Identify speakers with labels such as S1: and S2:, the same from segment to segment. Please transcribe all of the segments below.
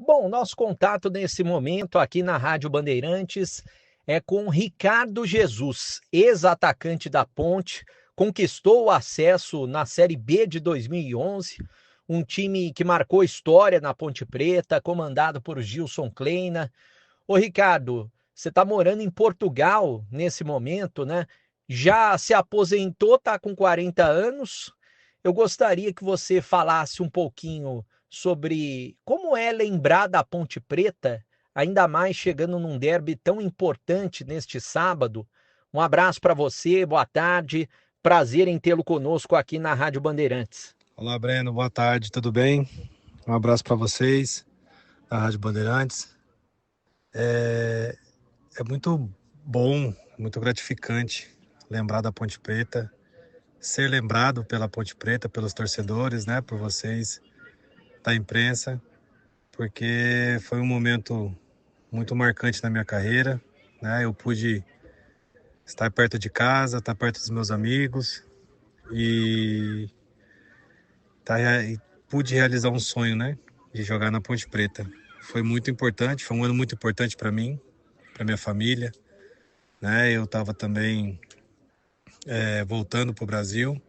S1: Bom, nosso contato nesse momento aqui na Rádio Bandeirantes é com Ricardo Jesus, ex-atacante da Ponte, conquistou o acesso na Série B de 2011, um time que marcou história na Ponte Preta, comandado por Gilson Kleina. Ô Ricardo, você está morando em Portugal nesse momento, né? Já se aposentou, está com 40 anos. Eu gostaria que você falasse um pouquinho sobre como é lembrar da Ponte Preta, ainda mais chegando num derby tão importante neste sábado. Um abraço para você, boa tarde. Prazer em tê-lo conosco aqui na Rádio Bandeirantes.
S2: Olá, Breno, boa tarde, tudo bem? Um abraço para vocês da Rádio Bandeirantes. É muito bom, muito gratificante lembrar da Ponte Preta, ser lembrado pela Ponte Preta, pelos torcedores, né, por vocês da imprensa, porque foi um momento muito marcante na minha carreira, né? Eu pude estar perto de casa, estar perto dos meus amigos e, e pude realizar um sonho, né, de jogar na Ponte Preta. Foi muito importante, foi um ano muito importante para mim, para minha família, né? Eu estava também voltando para o Brasil,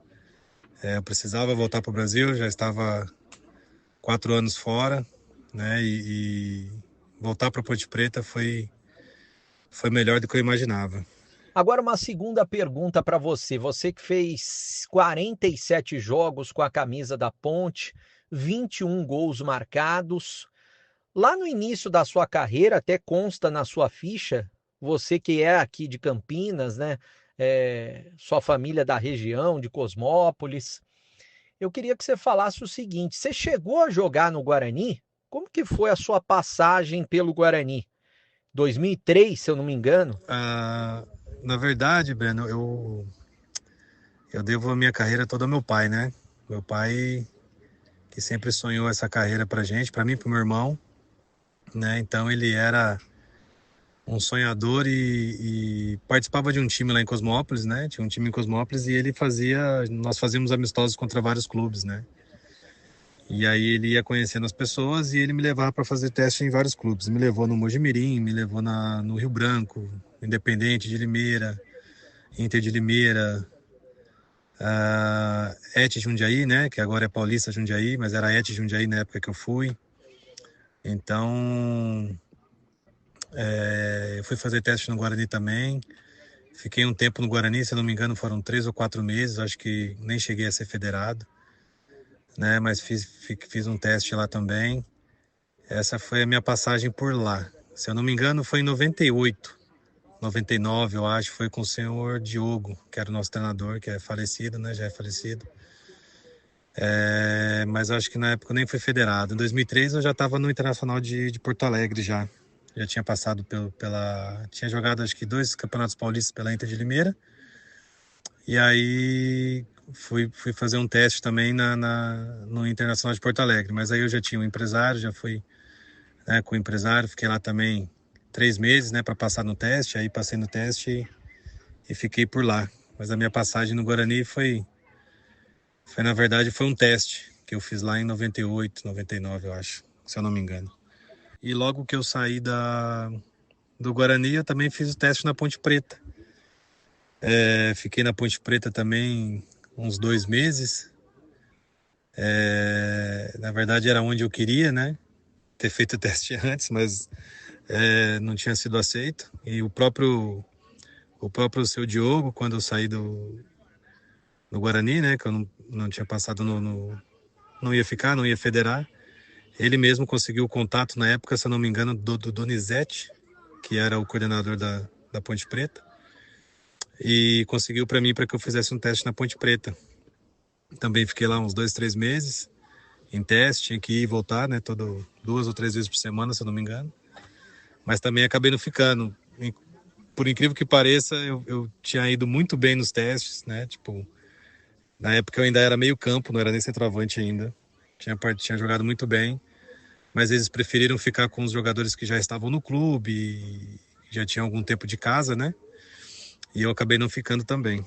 S2: eu precisava voltar para o Brasil, já estava 4 anos fora, né? E voltar para Ponte Preta foi melhor do que eu imaginava.
S1: Agora, uma segunda pergunta para você. Você que fez 47 jogos com a camisa da Ponte, 21 gols marcados. Lá no início da sua carreira, até consta na sua ficha, você que é aqui de Campinas, né? Sua família é da região, de Cosmópolis. Eu queria que você falasse o seguinte: você chegou a jogar no Guarani? Como que foi a sua passagem pelo Guarani? 2003, se eu não me engano.
S2: Na verdade, Breno, eu devo a minha carreira toda ao meu pai, né? Meu pai que sempre sonhou essa carreira pra gente, pra mim e pro meu irmão, né? Então ele era um sonhador e participava de um time lá em Cosmópolis, né? Tinha um time em Cosmópolis e nós fazíamos amistosos contra vários clubes, né? E aí ele ia conhecendo as pessoas e ele me levava para fazer teste em vários clubes. Me levou no Mojimirim, me levou no Rio Branco, Independente de Limeira, Inter de Limeira, ET Jundiaí, né? Que agora é Paulista Jundiaí, mas era ET Jundiaí na época que eu fui. Então, eu fui fazer teste no Guarani também. Fiquei um tempo no Guarani, se eu não me engano, foram 3 ou 4 meses. Acho que nem cheguei a ser federado, né? Mas fiz um teste lá também. Essa foi a minha passagem por lá. Se eu não me engano, foi em 98, 99, eu acho. Foi com o senhor Diogo, que era o nosso treinador, que é falecido, né? Já é falecido. Mas eu acho que na época eu nem fui federado. Em 2003 eu já estava no Internacional de Porto Alegre já. Já tinha passado tinha jogado acho que 2 campeonatos paulistas pela Inter de Limeira. E aí fui fazer um teste também no Internacional de Porto Alegre. Mas aí eu já tinha um empresário, já fui, né, com o empresário. Fiquei lá também 3 meses, né, para passar no teste. Aí passei no teste e fiquei por lá. Mas a minha passagem no Guarani na verdade, foi um teste que eu fiz lá em 98, 99, eu acho, se eu não me engano. E logo que eu saí do Guarani, eu também fiz o teste na Ponte Preta. Fiquei na Ponte Preta também uns 2 meses. Na verdade, era onde eu queria, né? Ter feito o teste antes, mas não tinha sido aceito. E o próprio seu Diogo, quando eu saí do Guarani, né? Que eu não tinha passado não ia ficar, não ia federar. Ele mesmo conseguiu o contato na época, se eu não me engano, do Donizete, que era o coordenador da Ponte Preta, e conseguiu para mim para que eu fizesse um teste na Ponte Preta. Também fiquei lá uns 2, 3 meses em teste, tinha que ir e voltar, né? 2 ou 3 vezes por semana, se eu não me engano. Mas também acabei não ficando. Por incrível que pareça, eu tinha ido muito bem nos testes, né? Tipo, na época eu ainda era meio campo, não era nem centroavante ainda. Tinha jogado muito bem. Mas eles preferiram ficar com os jogadores que já estavam no clube e já tinham algum tempo de casa, né? E eu acabei não ficando também.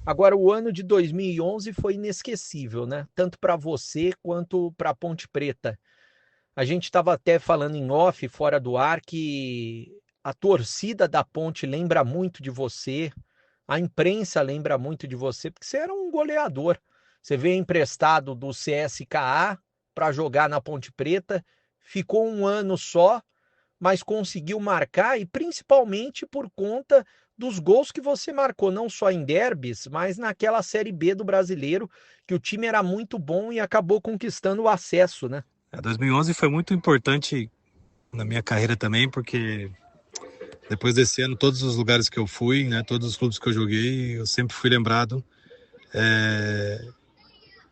S1: Agora, o ano de 2011 foi inesquecível, né? Tanto para você quanto para a Ponte Preta. A gente estava até falando em off, fora do ar, que a torcida da Ponte lembra muito de você, a imprensa lembra muito de você, porque você era um goleador. Você veio emprestado do CSKA para jogar na Ponte Preta, ficou um ano só, mas conseguiu marcar e principalmente por conta dos gols que você marcou, não só em derbys, mas naquela Série B do Brasileiro, que o time era muito bom e acabou conquistando o acesso, né?
S2: 2011 foi muito importante na minha carreira também, porque depois desse ano, todos os lugares que eu fui, né, todos os clubes que eu joguei, eu sempre fui lembrado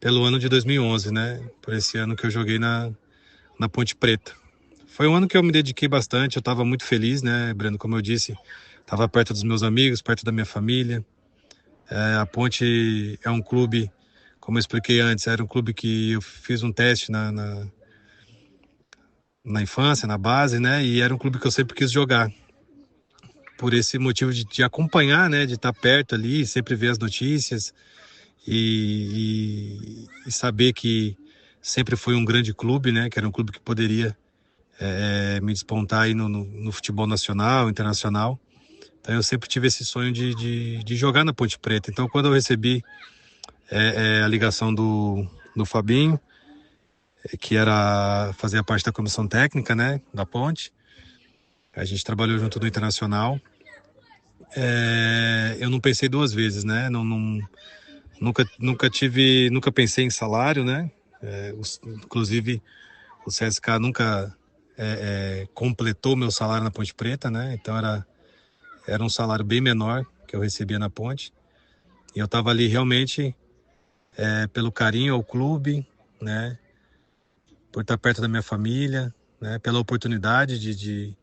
S2: pelo ano de 2011, né, por esse ano que eu joguei na Ponte Preta. Foi um ano que eu me dediquei bastante, eu estava muito feliz, né, Breno, como eu disse, estava perto dos meus amigos, perto da minha família. A Ponte é um clube, como eu expliquei antes, era um clube que eu fiz um teste na infância, na base, né, e era um clube que eu sempre quis jogar. Por esse motivo de acompanhar, né, de estar perto ali, sempre ver as notícias e saber que sempre foi um grande clube, né, que era um clube que poderia me despontar aí no futebol nacional, internacional. Então eu sempre tive esse sonho de jogar na Ponte Preta. Então quando eu recebi a ligação do Fabinho, que era fazer parte da comissão técnica, né, da Ponte, a gente trabalhou junto no Internacional. Eu não pensei duas vezes, né? Nunca pensei em salário, né? Inclusive o CSK nunca completou meu salário na Ponte Preta, né? Então era um salário bem menor que eu recebia na Ponte. E eu estava ali realmente pelo carinho ao clube, né? Por estar perto da minha família, né? Pela oportunidade de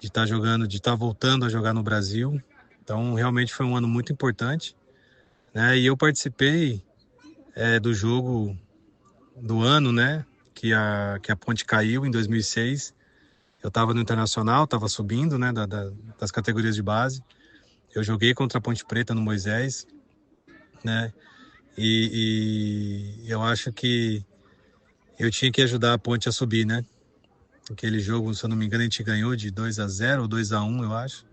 S2: estar jogando, de estar voltando a jogar no Brasil. Então realmente foi um ano muito importante, né? E eu participei do jogo do ano, né? Que a Ponte caiu em 2006. Eu estava no Internacional, estava subindo, né? Das categorias de base. Eu joguei contra a Ponte Preta no Moisés, né? E eu acho que eu tinha que ajudar a Ponte a subir, né? Aquele jogo, se eu não me engano, a gente ganhou de 2-0 ou 2-1, eu acho.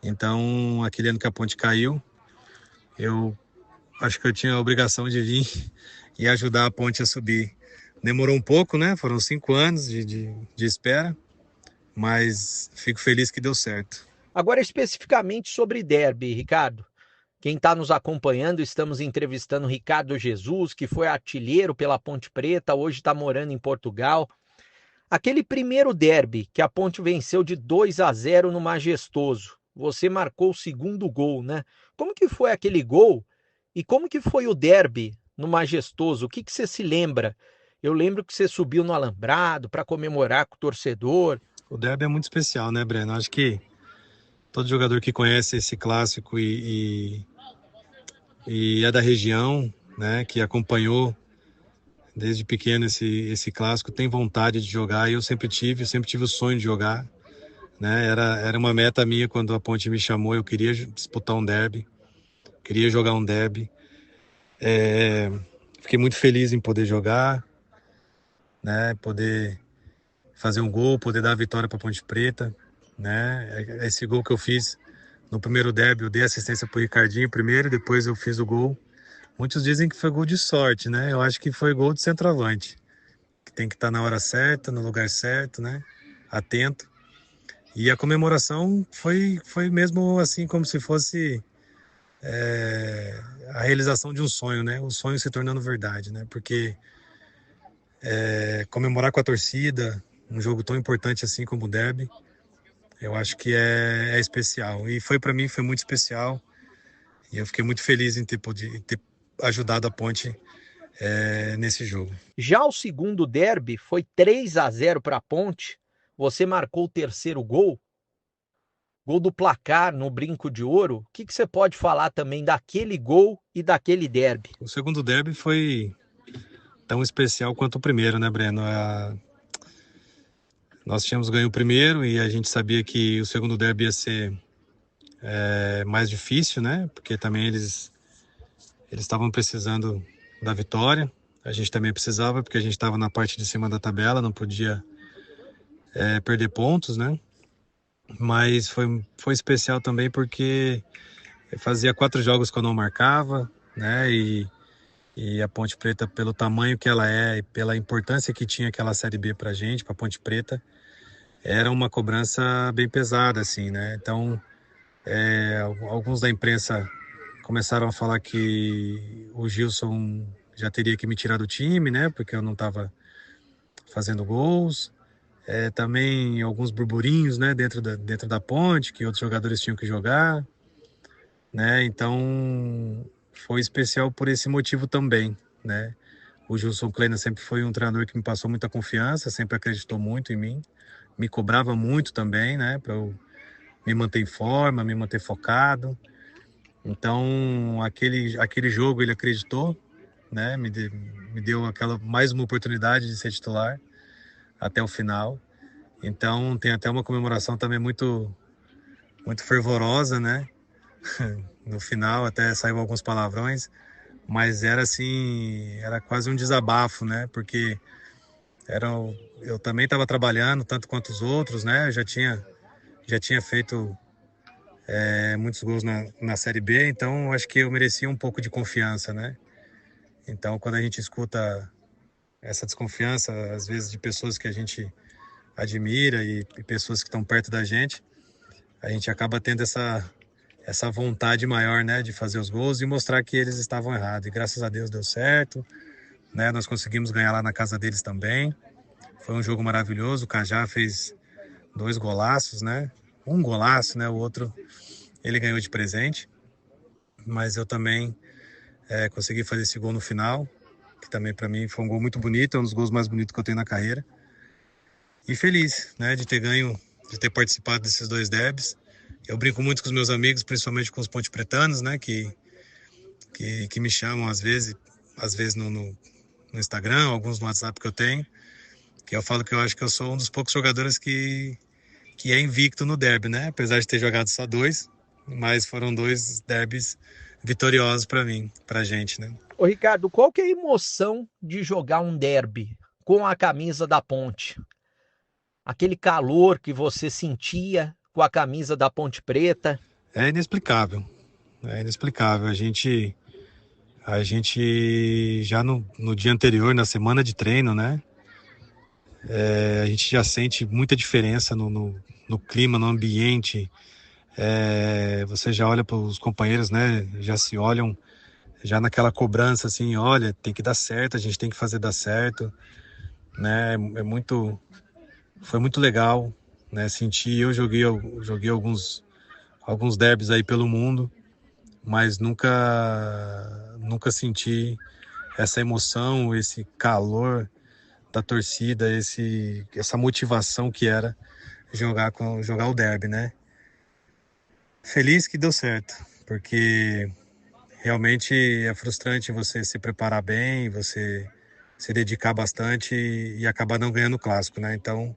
S2: Então, aquele ano que a Ponte caiu, eu acho que eu tinha a obrigação de vir e ajudar a Ponte a subir. Demorou um pouco, né? Foram 5 anos de espera, mas fico feliz que deu certo.
S1: Agora, especificamente sobre derby, Ricardo. Quem está nos acompanhando, estamos entrevistando Ricardo Jesus, que foi artilheiro pela Ponte Preta, hoje está morando em Portugal. Aquele primeiro derby que a Ponte venceu de 2-0 no Majestoso, você marcou o segundo gol, né? Como que foi aquele gol e como que foi o derby no Majestoso? O que você se lembra? Eu lembro que você subiu no alambrado para comemorar com o torcedor.
S2: O derby é muito especial, né, Breno? Acho que todo jogador que conhece esse clássico e é da região, né, que acompanhou desde pequeno esse clássico, tem vontade de jogar. E eu sempre tive o sonho de jogar, né? Era uma meta minha quando a Ponte me chamou. Eu queria disputar um derby, queria jogar um derby. Fiquei muito feliz em poder jogar, né? Poder fazer um gol, poder dar a vitória para a Ponte Preta, né? Esse gol que eu fiz no primeiro derby, eu dei assistência para o Ricardinho primeiro, depois eu fiz o gol. Muitos dizem que foi gol de sorte, né? Eu acho que foi gol de centroavante, que tem que estar na hora certa, no lugar certo, né? Atento. E a comemoração foi mesmo assim, como se fosse a realização de um sonho, né? O sonho se tornando verdade, né? Porque comemorar com a torcida, um jogo tão importante assim como o derby, eu acho que é especial. E foi para mim, foi muito especial. E eu fiquei muito feliz em ter ajudado a Ponte nesse jogo.
S1: Já o segundo derby foi 3-0 para a Ponte. Você marcou o terceiro gol, gol do placar no Brinco de Ouro. O que você pode falar também daquele gol e daquele derby?
S2: O segundo derby foi tão especial quanto o primeiro, né, Breno? Nós tínhamos ganho o primeiro e a gente sabia que o segundo derby ia ser mais difícil, né? Porque também eles estavam precisando da vitória. A gente também precisava, porque a gente estava na parte de cima da tabela, não podia perder pontos, né? Mas foi especial também porque fazia 4 jogos que eu não marcava, né? E a Ponte Preta, pelo tamanho que ela é e pela importância que tinha aquela Série B pra gente, pra Ponte Preta, era uma cobrança bem pesada, assim, né? Então, alguns da imprensa começaram a falar que o Gilson já teria que me tirar do time, né? Porque eu não estava fazendo gols. Também alguns burburinhos, né? Dentro da Ponte, que outros jogadores tinham que jogar, né? Então, foi especial por esse motivo também, né? O Gilson Kleina sempre foi um treinador que me passou muita confiança, sempre acreditou muito em mim, me cobrava muito também, né? Para eu me manter em forma, me manter focado. Então, aquele jogo ele acreditou, né? Me deu mais uma oportunidade de ser titular até o final. Então, tem até uma comemoração também muito fervorosa, né? No final até saiu alguns palavrões, mas era assim, era quase um desabafo, né? Porque eu também estava trabalhando tanto quanto os outros, né? Eu já tinha feito muitos gols na Série B, então acho que eu merecia um pouco de confiança, né? Então, quando a gente escuta essa desconfiança, às vezes de pessoas que a gente admira e pessoas que estão perto da gente, a gente acaba tendo essa vontade maior, né, de fazer os gols e mostrar que eles estavam errados. E graças a Deus deu certo, né? Nós conseguimos ganhar lá na casa deles também. Foi um jogo maravilhoso. O Cajá fez 2 golaços, né? Um golaço, né? O outro ele ganhou de presente. Mas eu também consegui fazer esse gol no final, que também para mim foi um gol muito bonito, é um dos gols mais bonitos que eu tenho na carreira. E feliz, né, de ter ganho, de ter participado desses 2 derbys. Eu brinco muito com os meus amigos, principalmente com os pontepretanos, né, que me chamam às vezes no Instagram, alguns no WhatsApp que eu tenho, que eu falo que eu acho que eu sou um dos poucos jogadores que é invicto no derby, né? Apesar de ter jogado só 2, mas foram 2 derbys vitoriosos para mim, pra gente, né?
S1: Ô Ricardo, qual que é a emoção de jogar um derby com a camisa da Ponte? Aquele calor que você sentia com a camisa da Ponte Preta?
S2: É inexplicável, é inexplicável. A gente já no dia anterior, na semana de treino, né? A gente já sente muita diferença no clima, no ambiente. Você já olha para os companheiros, né? Já se olham já naquela cobrança assim, olha, tem que dar certo, a gente tem que fazer dar certo, né? Foi muito legal, né? Sentir, eu joguei alguns derbys aí pelo mundo, mas nunca senti essa emoção, esse calor da torcida, essa motivação que era jogar o derby, né? Feliz que deu certo, porque realmente é frustrante você se preparar bem, você se dedicar bastante e acabar não ganhando o clássico, né? Então,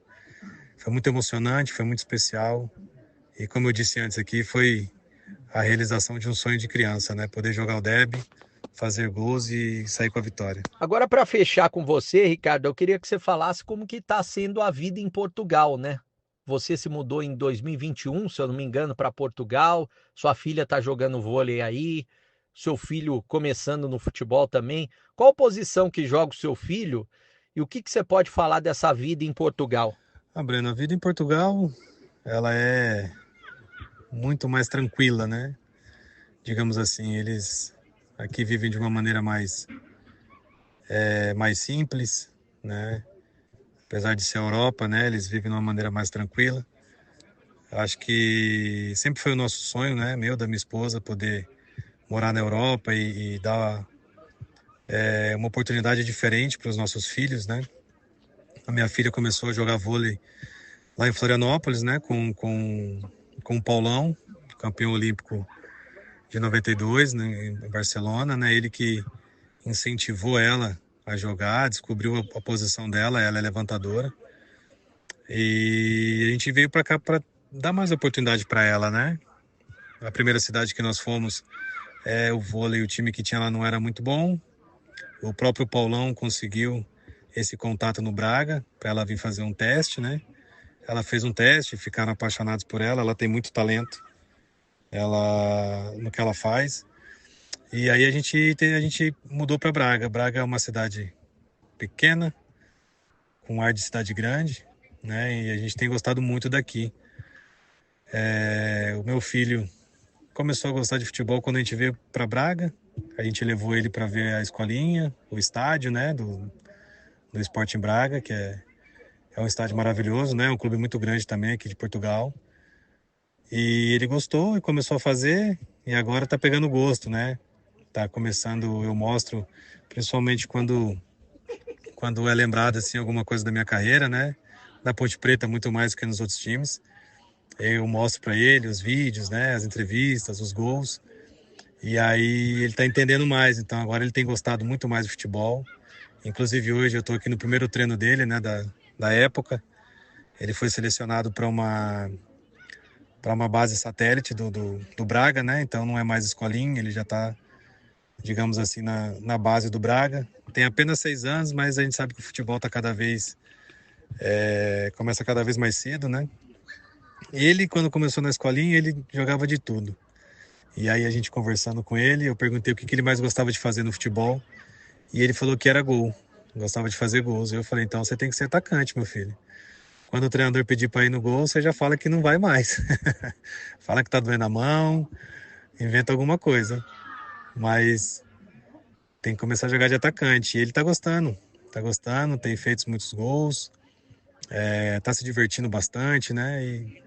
S2: foi muito emocionante, foi muito especial. E como eu disse antes aqui, foi a realização de um sonho de criança, né? Poder jogar o derby, fazer gols e sair com a vitória.
S1: Agora, para fechar com você, Ricardo, eu queria que você falasse como que está sendo a vida em Portugal, né? Você se mudou em 2021, se eu não me engano, para Portugal. Sua filha está jogando vôlei aí. Seu filho começando no futebol também. Qual posição que joga o seu filho? E o que que você pode falar dessa vida em Portugal?
S2: Breno, a vida em Portugal, ela é muito mais tranquila, né? Digamos assim, eles aqui vivem de uma maneira mais simples, né? Apesar de ser Europa, né? Eles vivem de uma maneira mais tranquila. Acho que sempre foi o nosso sonho, né? Meu, da minha esposa, poder morar na Europa e dar uma oportunidade diferente para os nossos filhos, né? A minha filha começou a jogar vôlei lá em Florianópolis, né? Com o Paulão, campeão olímpico de 92, né? Em Barcelona, né? Ele que incentivou ela a jogar, descobriu a posição dela, ela é levantadora. E a gente veio para cá para dar mais oportunidade para ela, né? A primeira cidade que nós fomos, o vôlei, o time que tinha lá não era muito bom. O próprio Paulão conseguiu esse contato no Braga para ela vir fazer um teste, né? Ela fez um teste, ficaram apaixonados por ela. Ela tem muito talento, no que ela faz. E aí a gente mudou para Braga. Braga é uma cidade pequena, com ar de cidade grande, né? E a gente tem gostado muito daqui. O meu filho começou a gostar de futebol quando a gente veio para Braga. A gente levou ele para ver a escolinha, o estádio, né, do Sporting Braga, que é um estádio maravilhoso, né, um clube muito grande também aqui de Portugal. E ele gostou e começou a fazer, e agora tá pegando gosto, né? Tá começando, eu mostro, principalmente quando é lembrado assim alguma coisa da minha carreira, né? Na Ponte Preta muito mais do que nos outros times. Eu mostro para ele os vídeos, né, as entrevistas, os gols. E aí ele tá entendendo mais, então agora ele tem gostado muito mais do futebol. Inclusive hoje eu tô aqui no primeiro treino dele, né, da época. Ele foi selecionado para uma base satélite do Braga, né? Então não é mais escolinha, ele já tá, digamos assim, na base do Braga. Tem apenas 6 anos, mas a gente sabe que o futebol tá começa cada vez mais cedo, né? Ele, quando começou na escolinha, ele jogava de tudo. E aí a gente conversando com ele, eu perguntei o que ele mais gostava de fazer no futebol. E ele falou que era gol, gostava de fazer gols. Eu falei, então você tem que ser atacante, meu filho. Quando o treinador pedir para ir no gol, você já fala que não vai mais. Fala que tá doendo a mão, inventa alguma coisa. Mas tem que começar a jogar de atacante. E ele tá gostando, tem feito muitos gols, tá se divertindo bastante, né? E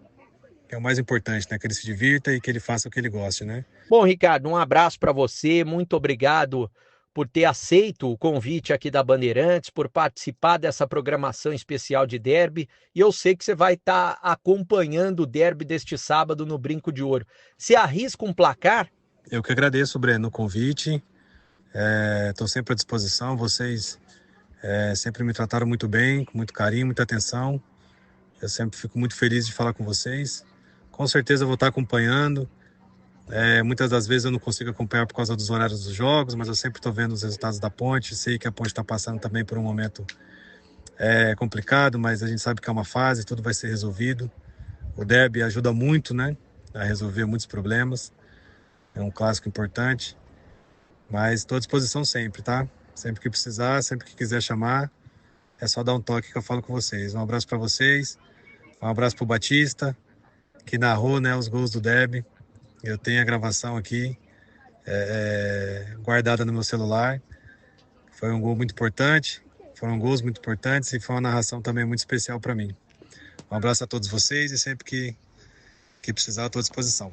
S2: é o mais importante, né? Que ele se divirta e que ele faça o que ele goste, né?
S1: Bom, Ricardo, um abraço para você. Muito obrigado por ter aceito o convite aqui da Bandeirantes, por participar dessa programação especial de derby. E eu sei que você vai estar acompanhando o derby deste sábado no Brinco de Ouro. Se arrisca um placar?
S2: Eu que agradeço, Breno, o convite. Estou sempre à disposição. Vocês sempre me trataram muito bem, com muito carinho, muita atenção. Eu sempre fico muito feliz de falar com vocês. Com certeza eu vou estar acompanhando. Muitas das vezes eu não consigo acompanhar por causa dos horários dos jogos, mas eu sempre estou vendo os resultados da Ponte. Sei que a Ponte está passando também por um momento complicado, mas a gente sabe que é uma fase, tudo vai ser resolvido. O derby ajuda muito, né, a resolver muitos problemas. É um clássico importante, mas estou à disposição sempre, tá? Sempre que precisar, sempre que quiser chamar, é só dar um toque que eu falo com vocês. Um abraço para vocês, um abraço para o Batista, que narrou, né, os gols do derby. Eu tenho a gravação aqui, guardada no meu celular. Foi um gol muito importante, foram gols muito importantes e foi uma narração também muito especial para mim. Um abraço a todos vocês e sempre que precisar, eu estou à disposição.